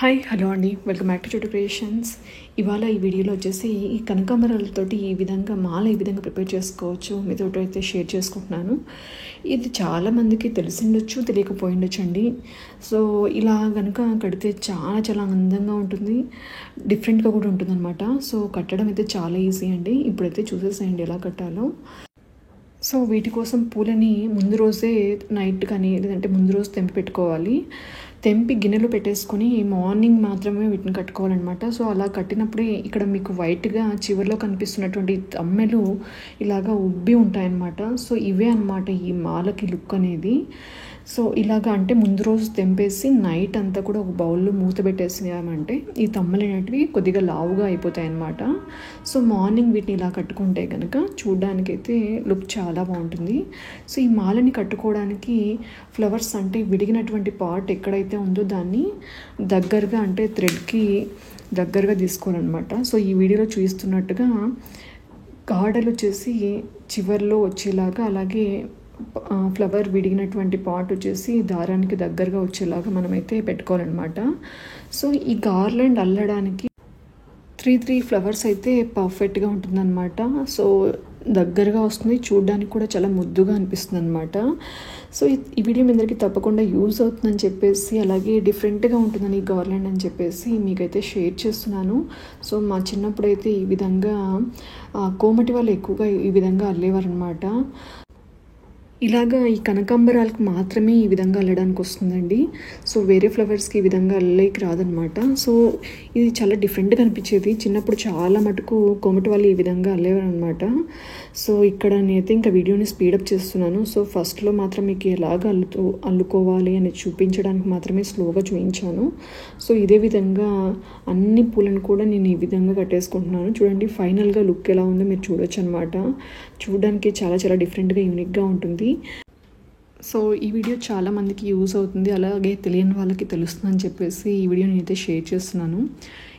Hi hello అండి, welcome back to చోటు creations. ఇవాళ ఈ వీడియోలో వచ్చేసి ఈ కనకాంబరాలతోటి ఈ విధంగా మాల ఈ విధంగా ప్రిపేర్ చేసుకోవచ్చు మీతో అయితే షేర్ చేసుకుంటున్నాను. ఇది చాలామందికి తెలిసిండొచ్చు, తెలియకపోయిండొచ్చు అండి. సో ఇలా కనుక కడితే చాలా చాలా అందంగా ఉంటుంది, డిఫరెంట్గా కూడా ఉంటుంది అనమాట. సో కట్టడం అయితే చాలా ఈజీ అండి. ఇప్పుడైతే చూసేసేయండి ఎలా కట్టాలో. సో వీటి కోసం పూలని ముందు రోజే నైట్ కానీ లేదంటే ముందు రోజు తెంపి పెట్టుకోవాలి. తెంపి గిన్నెలో పెట్టేసుకొని మార్నింగ్ మాత్రమే వీటిని కట్టుకోవాలన్నమాట. సో అలా కట్టినప్పుడే ఇక్కడ మీకు వైట్గా చివరిలో కనిపిస్తున్నటువంటి తమ్మెలు ఇలాగా ఉబ్బి ఉంటాయన్నమాట. సో ఇవే అన్నమాట ఈ మాలకి లుక్ అనేది. సో ఇలాగా అంటే ముందు రోజు తెంపేసి నైట్ అంతా కూడా ఒక బౌల్లో మూత పెట్టేసామంటే ఈ తమ్మలు అనేటివి కొద్దిగా లావుగా అయిపోతాయి అన్నమాట. సో మార్నింగ్ వీటిని ఇలా కట్టుకుంటే కనుక చూడ్డానికైతే లుక్ చాలా బాగుంటుంది. సో ఈ మాలని కట్టుకోవడానికి ఫ్లవర్స్ అంటే విడిగినటువంటి పార్ట్ ఎక్కడైతే ఉందో దాన్ని దగ్గరగా అంటే థ్రెడ్కి దగ్గరగా తీసుకోవాలన్నమాట. సో ఈ వీడియోలో చూస్తున్నట్టుగా గాడలు వచ్చేసి చివర్లో వచ్చేలాగా, అలాగే ఫ్లవర్ విడిగినటువంటి పార్ట్ వచ్చేసి దారానికి దగ్గరగా వచ్చేలాగా మనమైతే పెట్టుకోవాలన్నమాట. సో ఈ గార్లెండ్ అల్లడానికి 3 ఫ్లవర్స్ అయితే పర్ఫెక్ట్గా ఉంటుందన్నమాట. సో దగ్గరగా వస్తుంది, చూడడానికి కూడా చాలా ముద్దుగా అనిపిస్తుంది అనమాట. సో ఈ వీడియో మీ అందరికీ తప్పకుండా యూజ్ అవుతుందని చెప్పేసి, అలాగే డిఫరెంట్గా ఉంటుందని ఈ గార్లెండ్ అని చెప్పేసి మీకైతే షేర్ చేస్తున్నాను. సో మా చిన్నప్పుడు అయితే ఈ విధంగా కోమటి వాళ్ళు ఎక్కువగా ఈ విధంగా అల్లేవారు అనమాట. ఇలాగా ఈ కనకాంబరాలకు మాత్రమే ఈ విధంగా అల్లడానికి వస్తుందండి. సో వేరే ఫ్లవర్స్కి ఈ విధంగా అల్లేకి రాదనమాట. సో ఇది చాలా డిఫరెంట్గా అనిపించేది చిన్నప్పుడు. చాలా మటుకు కోమటి వాళ్ళు ఈ విధంగా అల్లేవారు అనమాట. సో ఇక్కడ నేనైతే ఇంకా వీడియోని స్పీడప్ చేస్తున్నాను. సో ఫస్ట్లో మాత్రం మీకు ఎలాగ అల్లుకోవాలి అని చూపించడానికి మాత్రమే స్లోగా చూపించాను. సో ఇదే విధంగా అన్ని పూలను కూడా నేను ఈ విధంగా కట్టేసుకుంటున్నాను. చూడండి ఫైనల్గా లుక్ ఎలా ఉందో మీరు చూడొచ్చు అనమాట. చూడడానికి చాలా చాలా డిఫరెంట్గా యూనిక్గా ఉంటుంది. సో ఈ వీడియో చాలామందికి యూజ్ అవుతుంది, అలాగే తెలియని వాళ్ళకి తెలుస్తుందని చెప్పేసి ఈ వీడియోని అయితే షేర్ చేస్తున్నాను.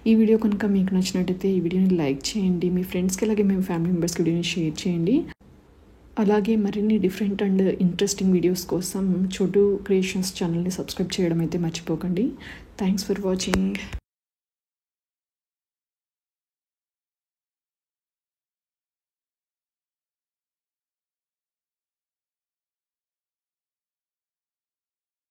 ఈ వీడియో కనుక మీకు నచ్చినట్టయితే ఈ వీడియోని లైక్ చేయండి, మీ ఫ్రెండ్స్కి అలాగే మీ ఫ్యామిలీ మెంబర్స్కి వీడియోని షేర్ చేయండి. అలాగే మరిన్ని డిఫరెంట్ అండ్ ఇంట్రెస్టింగ్ వీడియోస్ కోసం చోటు క్రియేషన్స్ ఛానల్ని సబ్స్క్రైబ్ చేయడం అయితే మర్చిపోకండి. Thanks for watching.